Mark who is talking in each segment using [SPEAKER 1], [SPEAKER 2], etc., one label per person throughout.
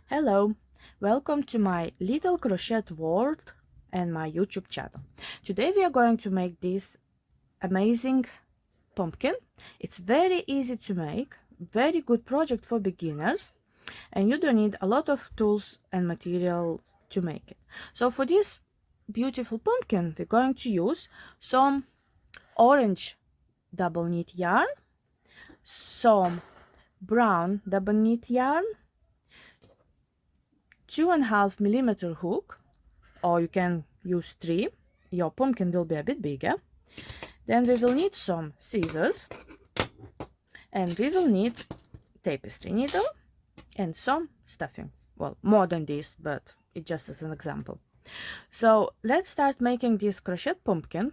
[SPEAKER 1] Hello, welcome to my little crochet world and my YouTube channel. Today we are going to make this amazing pumpkin. It's very easy to make, very good project for beginners, and you don't need a lot of tools and materials to make it. So for this beautiful pumpkin, we're going to use some orange double knit yarn, some brown double knit yarn, 2.5 millimeter hook, or you can use 3. Your pumpkin will be a bit bigger. Then we will need some scissors, and we will need tapestry needle and some stuffing. Well, more than this, but it just as an example. So let's start making this crochet pumpkin.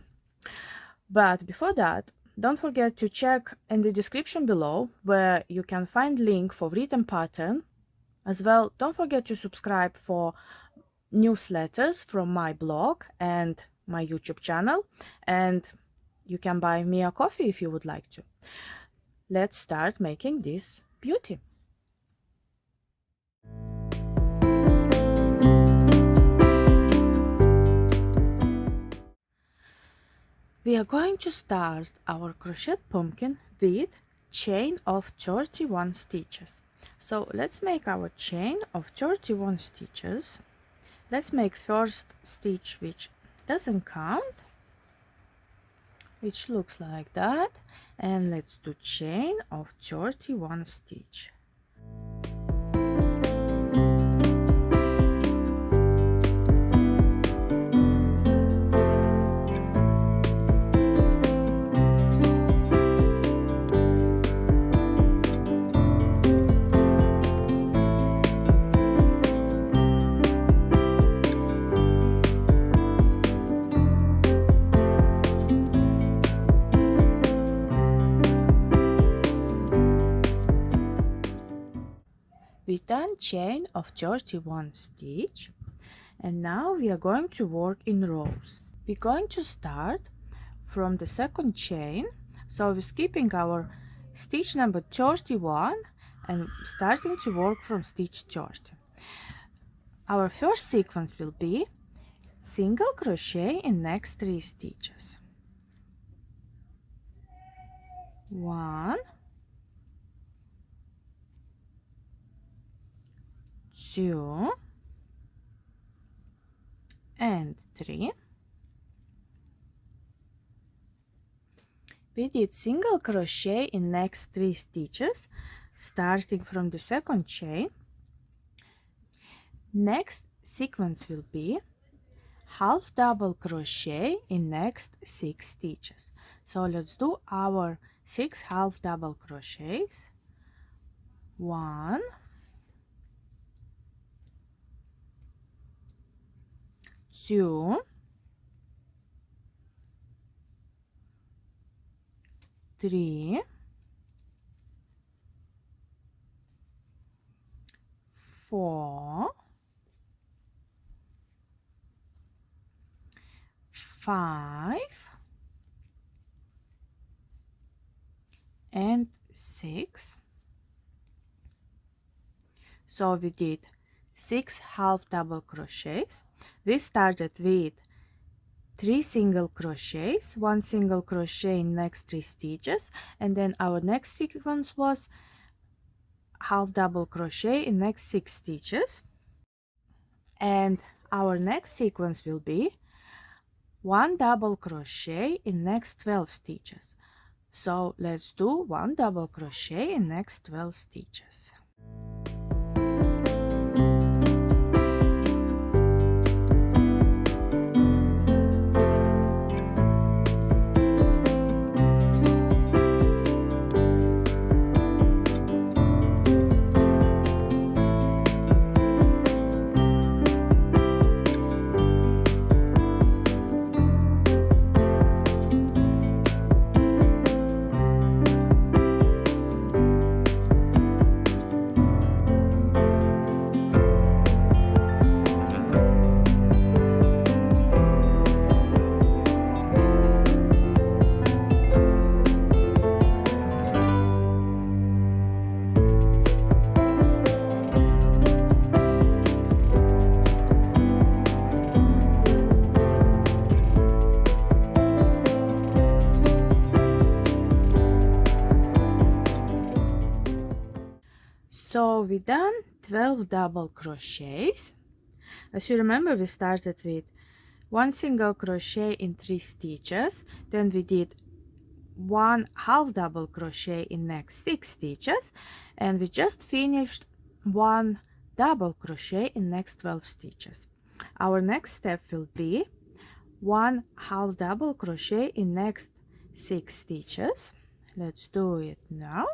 [SPEAKER 1] But before that, don't forget to check in the description below where you can find link for written pattern. As well, don't forget to subscribe for newsletters from my blog and my YouTube channel, and you can buy me a coffee if you would like to. Let's start making this beauty. We are going to start our crochet pumpkin with chain of 31 stitches. So let's make our chain of 31 stitches. Let's make first stitch which doesn't count, which looks like that, and let's do chain of 31 stitch. We done chain of 31 stitch, and now we are going to work in rows. We're going to start from the second chain, so we're skipping our stitch number 31 and starting to work from stitch 30. Our first sequence will be single crochet in next 3 stitches. 1, 2 and 3. We did single crochet in next 3 stitches starting from the second chain. Next sequence will be half double crochet in next 6 stitches. So let's do our 6 half double crochets. 1, 2, 3, 4, 5 and 6. So we did 6 half double crochets. We started with 3 single crochets, 1 single crochet in next 3 stitches, and then our next sequence was half double crochet in next 6 stitches, and our next sequence will be 1 double crochet in next 12 stitches. So let's do 1 double crochet in next 12 stitches. we done 12 double crochets. As you remember, we started with 1 single crochet in 3 stitches, then we did 1 half double crochet in next 6 stitches, and we just finished 1 double crochet in next 12 stitches. Our next step will be 1 half double crochet in next 6 stitches. Let's do it now.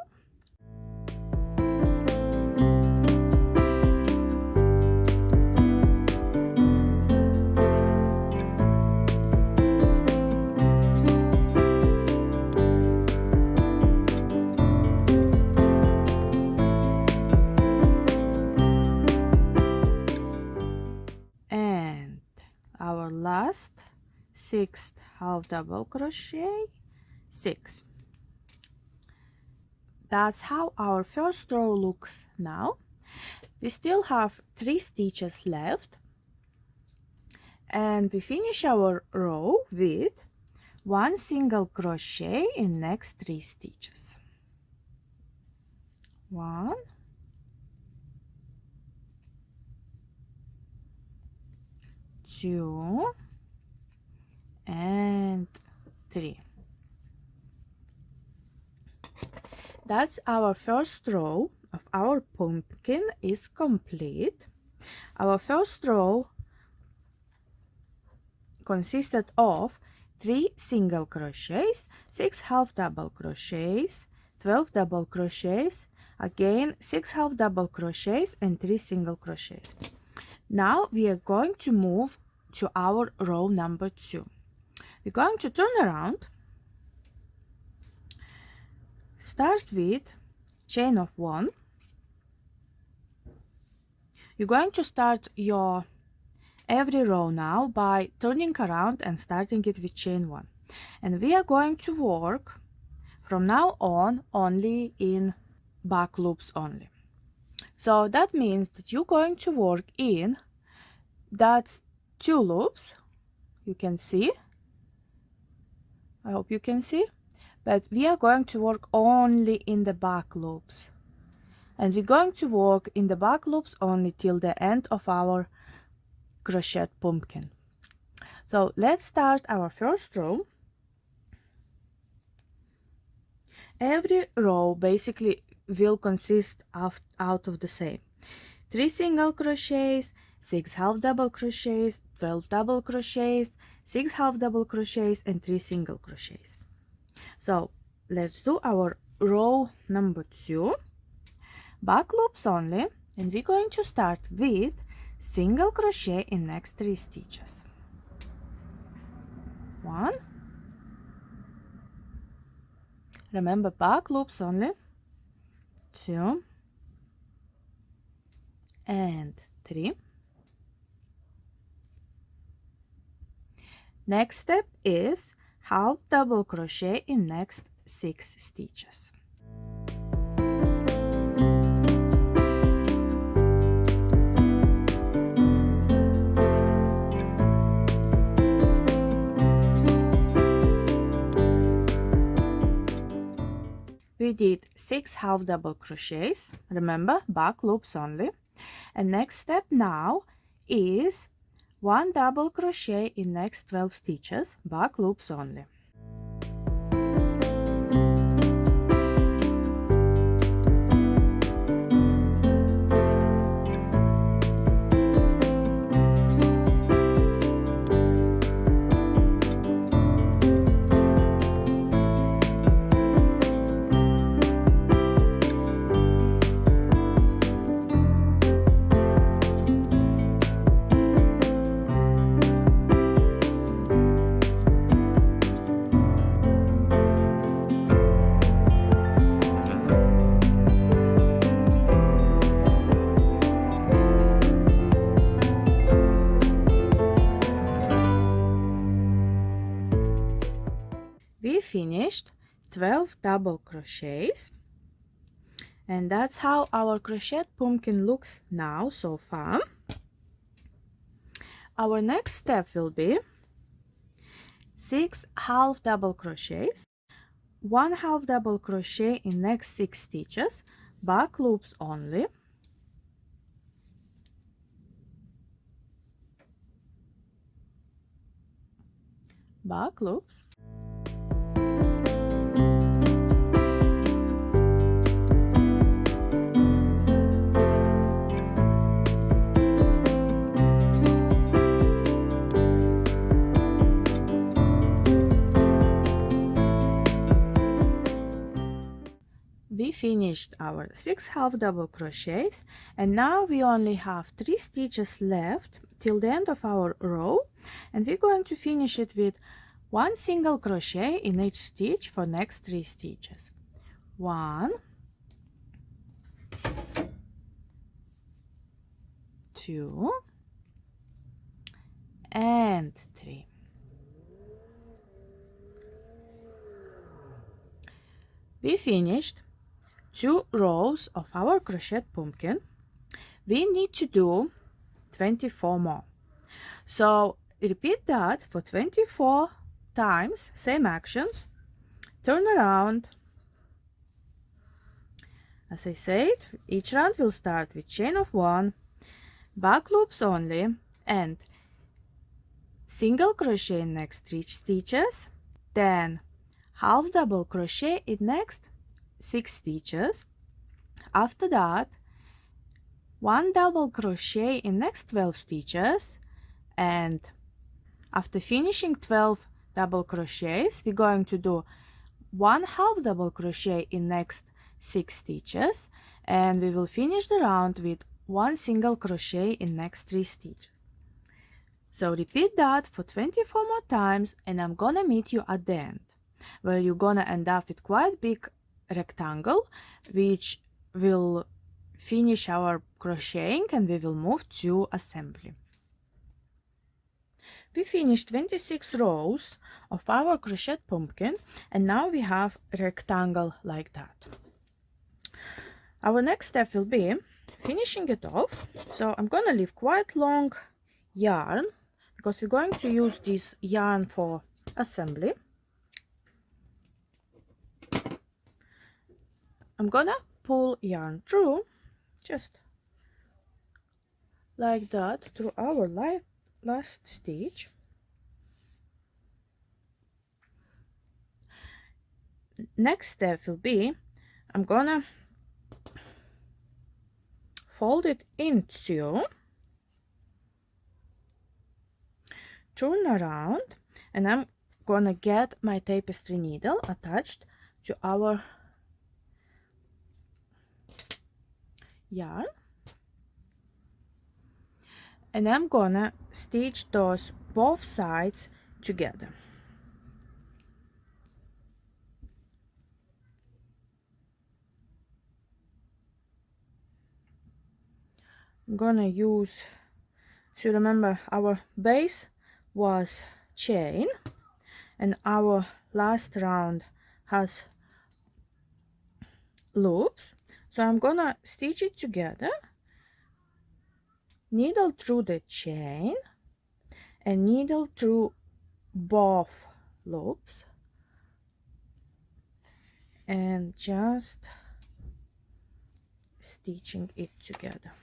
[SPEAKER 1] And our last 6th half double crochet, 6. That's how our first row looks now. We still have 3 stitches left, and we finish our row with 1 single crochet in next 3 stitches. 1, 2, and 3. That's our first row of our pumpkin is complete. Our first row consisted of 3 single crochets, 6 half double crochets, 12 double crochets, again 6 half double crochets, and 3 single crochets. Now we are going to move to our row number 2. We're going to turn around, start with chain of 1. You're going to start your every row now by turning around and starting it with chain 1. And we are going to work from now on only in back loops only. So that means that you're going to work in that's 2 loops. You can see. I hope you can see. But we are going to work only in the back loops. And we're going to work in the back loops only till the end of our crochet pumpkin. So let's start our first row. Every row basically will consist of out of the same 3 single crochets, 6 half double crochets, 12 double crochets, 6 half double crochets, and 3 single crochets. So let's do our row number 2, back loops only, and we're going to start with single crochet in next 3 stitches. 1, remember back loops only, 2, and 3. Next step is half double crochet in next 6 stitches. We did 6 half double crochets, remember back loops only, and next step now is 1 double crochet in next 12 stitches, back loops only. We finished 12 double crochets, and that's how our crochet pumpkin looks now so far. Our next step will be 6 half double crochets, 1 half double crochet in next 6 stitches, back loops only, back loops. We finished our 6 half double crochets, and now we only have 3 stitches left till the end of our row, and we're going to finish it with 1 single crochet in each stitch for next 3 stitches. 1, 2 and 3. We finished 2 rows of our crochet pumpkin. We need to do 24 more. So repeat that for 24 times, same actions. Turn around. As I said, each round will start with chain of 1, back loops only, and single crochet in next 3 stitches, then half double crochet in next 6 stitches. After that, 1 double crochet in next 12 stitches, and after finishing 12 double crochets, we're going to do 1 half double crochet in next 6 stitches, and we will finish the round with 1 single crochet in next 3 stitches. So repeat that for 24 more times, and I'm gonna meet you at the end, where you're gonna end up with quite big rectangle, which will finish our crocheting, and we will move to assembly. We finished 26 rows of our crochet pumpkin, and now we have a rectangle like that. Our next step will be finishing it off. So I'm gonna leave quite long yarn because we're going to use this yarn for assembly. I'm gonna pull yarn through, just like that, through our last stitch. Next step will be, I'm gonna fold it in two, turn around, and I'm gonna get my tapestry needle attached to our yarn, and I'm gonna stitch those both sides together. I'm gonna use, so remember our base was chain and our last round has loops, so I'm gonna stitch it together, needle through the chain and needle through both loops, and just stitching it together.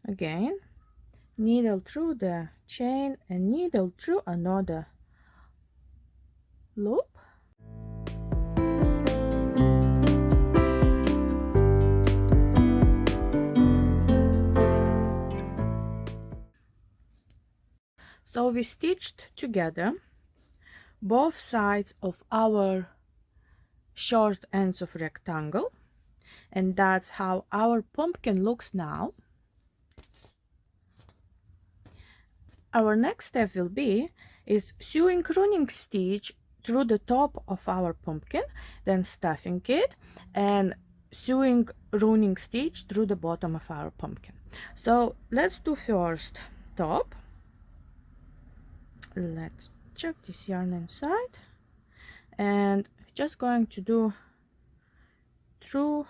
[SPEAKER 1] Again, needle through the chain and needle through another loop. So we stitched together both sides of our short ends of rectangle, and that's how our pumpkin looks now. Our next step will be sewing running stitch through the top of our pumpkin, then stuffing it, and sewing running stitch through the bottom of our pumpkin. So let's do first top. Let's check this yarn inside, and just going to do through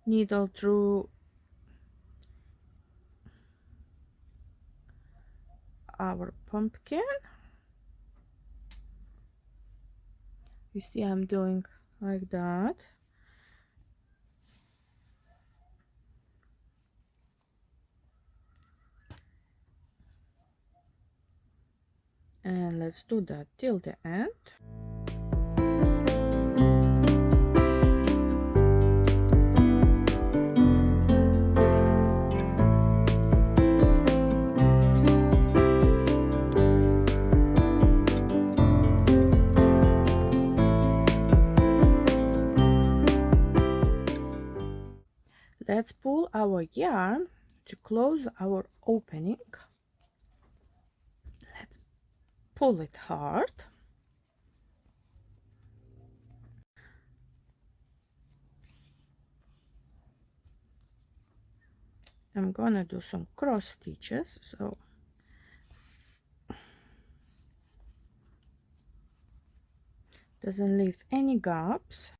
[SPEAKER 1] needle through our pumpkin. You see I'm doing like that. And let's do that till the end. Let's pull our yarn to close our opening. Let's pull it hard. I'm gonna do some cross stitches, so doesn't leave any gaps.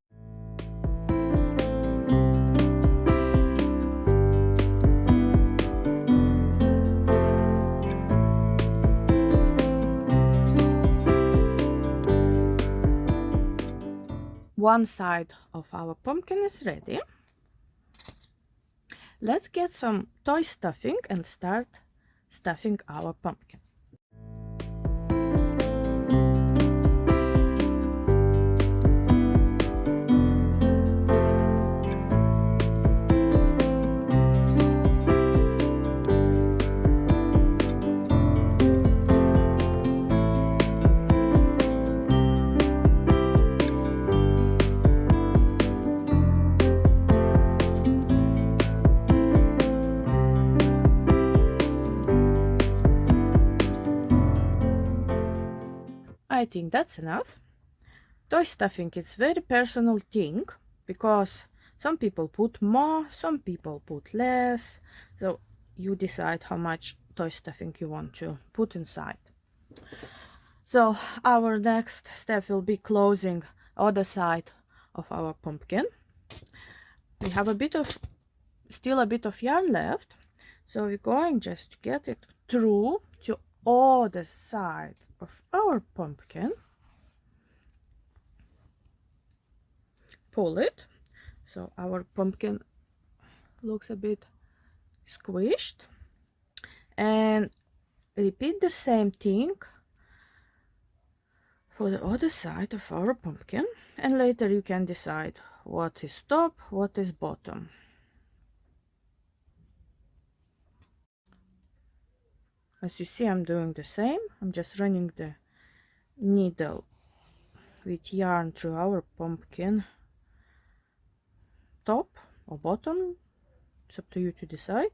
[SPEAKER 1] One side of our pumpkin is ready. Let's get some toy stuffing and start stuffing our pumpkin. I think that's enough. Toy stuffing is very personal thing because some people put more, some people put less, so you decide how much toy stuffing you want to put inside. So our next step will be closing other side of our pumpkin. We have still a bit of yarn left, so we're going just to get it through to other side of our pumpkin. Pull it, so our pumpkin looks a bit squished, and repeat the same thing for the other side of our pumpkin, and later you can decide what is top, what is bottom. As you see, I'm doing the same. I'm just running the needle with yarn through our pumpkin top or bottom. It's up to you to decide.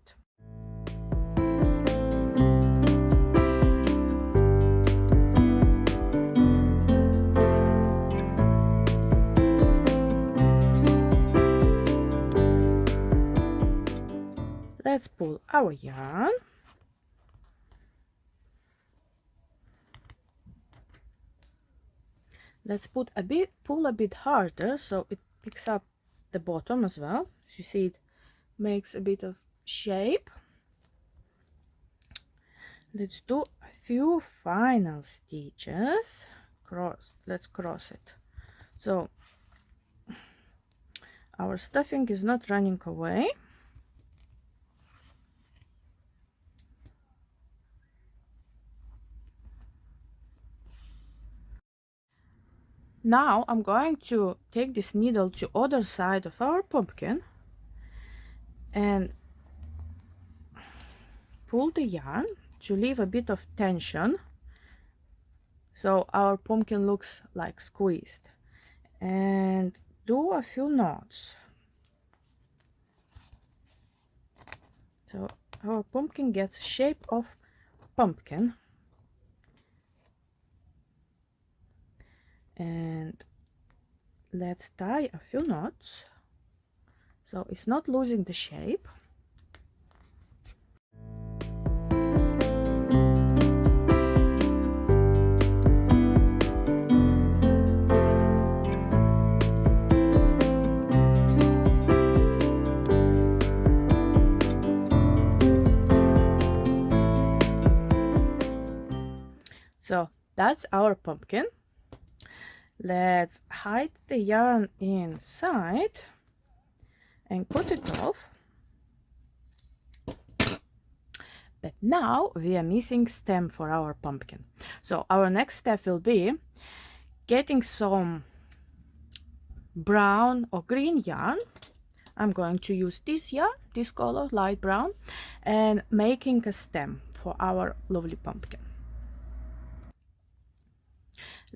[SPEAKER 1] Let's pull our yarn. Let's pull a bit harder so it picks up the bottom as well. You see it makes a bit of shape. Let's do a few final stitches. Let's cross it. So our stuffing is not running away. Now I'm going to take this needle to other side of our pumpkin and pull the yarn to leave a bit of tension so our pumpkin looks like squeezed, and do a few knots so our pumpkin gets shape of pumpkin. And let's tie a few knots so it's not losing the shape. So that's our pumpkin. Let's hide the yarn inside and cut it off. But now we are missing stem for our pumpkin. So our next step will be getting some brown or green yarn. I'm going to use this yarn, this color, light brown, and making a stem for our lovely pumpkin.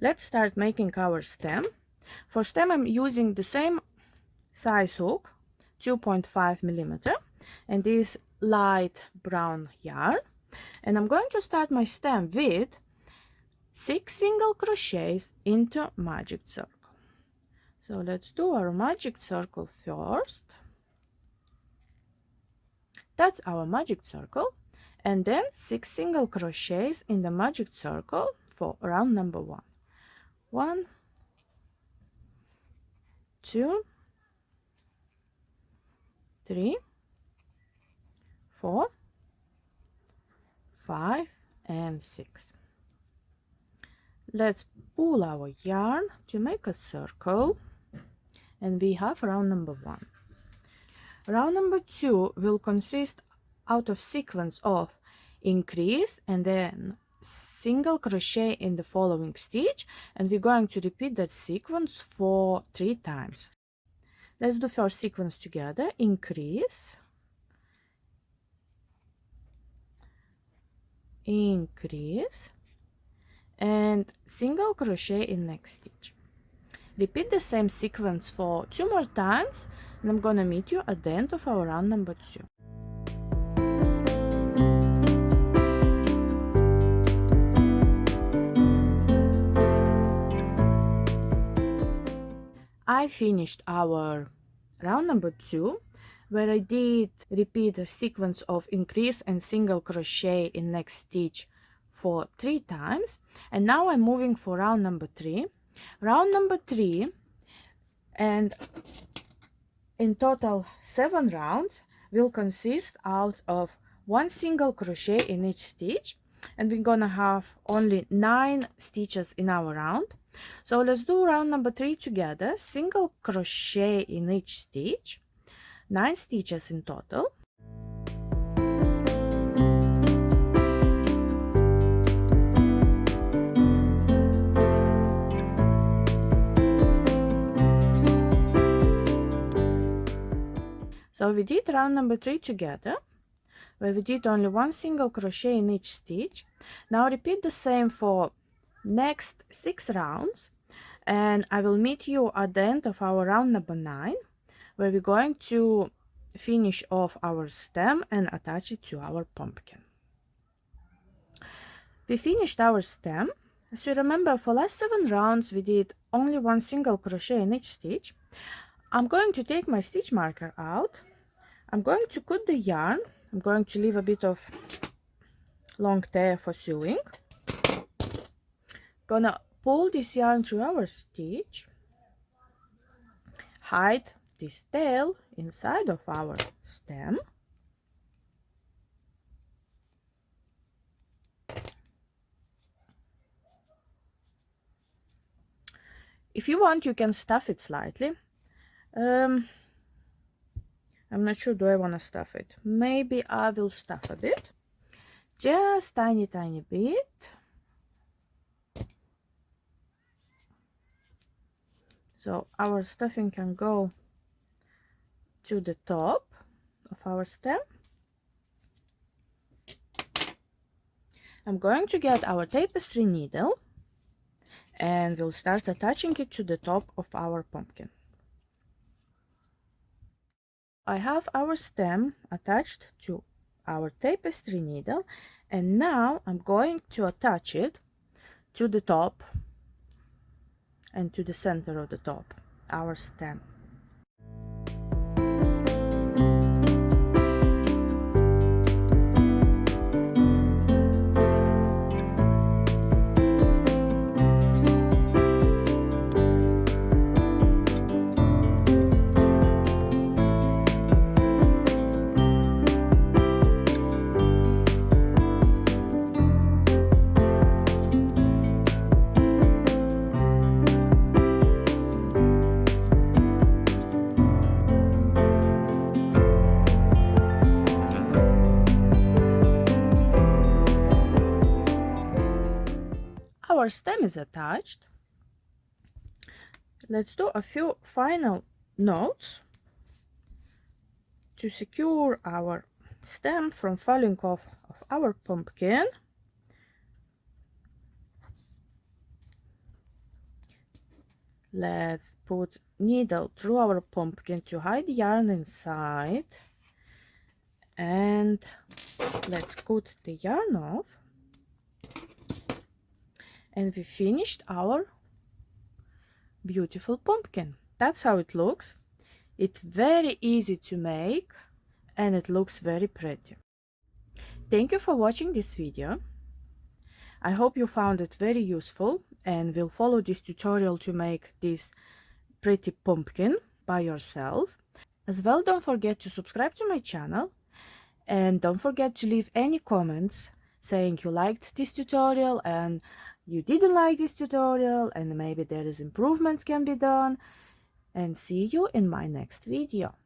[SPEAKER 1] Let's start making our stem. For stem, I'm using the same size hook, 2.5 millimeter, and this light brown yarn. And I'm going to start my stem with 6 single crochets into magic circle. So let's do our magic circle first. That's our magic circle. And then 6 single crochets in the magic circle for round number 1. 1, 2, 3, 4, 5, and 6. Let's pull our yarn to make a circle, and we have round number 1. Round number 2 will consist out of sequence of increase and then single crochet in the following stitch, and we're going to repeat that sequence for 3 times. Let's do first sequence together. Increase, increase, and single crochet in next stitch. Repeat the same sequence for 2 more times, and I'm gonna meet you at the end of our round number 2. I finished our round number 2, where I did repeat a sequence of increase and single crochet in next stitch for 3 times, and now I'm moving for round number 3. Round number 3, and in total 7 rounds, will consist out of 1 single crochet in each stitch, and we're gonna have only 9 stitches in our round. So let's do round number 3 together. Single crochet in each stitch, 9 stitches in total. So we did round number 3 together, where we did only 1 single crochet in each stitch. Now repeat the same for next 6 rounds, and I will meet you at the end of our round number 9, where we're going to finish off our stem and attach it to our pumpkin. We finished our stem. As you remember, for last 7 rounds we did only 1 single crochet in each stitch. I'm going to take my stitch marker out. I'm going to cut the yarn. I'm going to leave a bit of long tail for sewing. Gonna pull this yarn through our stitch, hide this tail inside of our stem, if you want you can stuff it slightly. I'm not sure, do I want to stuff it? Maybe I will stuff a bit, just tiny bit. So our stuffing can go to the top of our stem. I'm going to get our tapestry needle and we'll start attaching it to the top of our pumpkin. I have our stem attached to our tapestry needle, and now I'm going to attach it to the top and to the center of the top, our stem. stem is attached, let's do a few final knots to secure our stem from falling off of our pumpkin. Let's put needle through our pumpkin to hide yarn inside, and let's cut the yarn off, and we finished our beautiful pumpkin. That's how it looks. It's very easy to make and it looks very pretty. Thank you for watching this video. I hope you found it very useful and will follow this tutorial to make this pretty pumpkin by yourself. As well, don't forget to subscribe to my channel and don't forget to leave any comments saying you liked this tutorial and you didn't like this tutorial and maybe there is improvement can be done. And see you in my next video.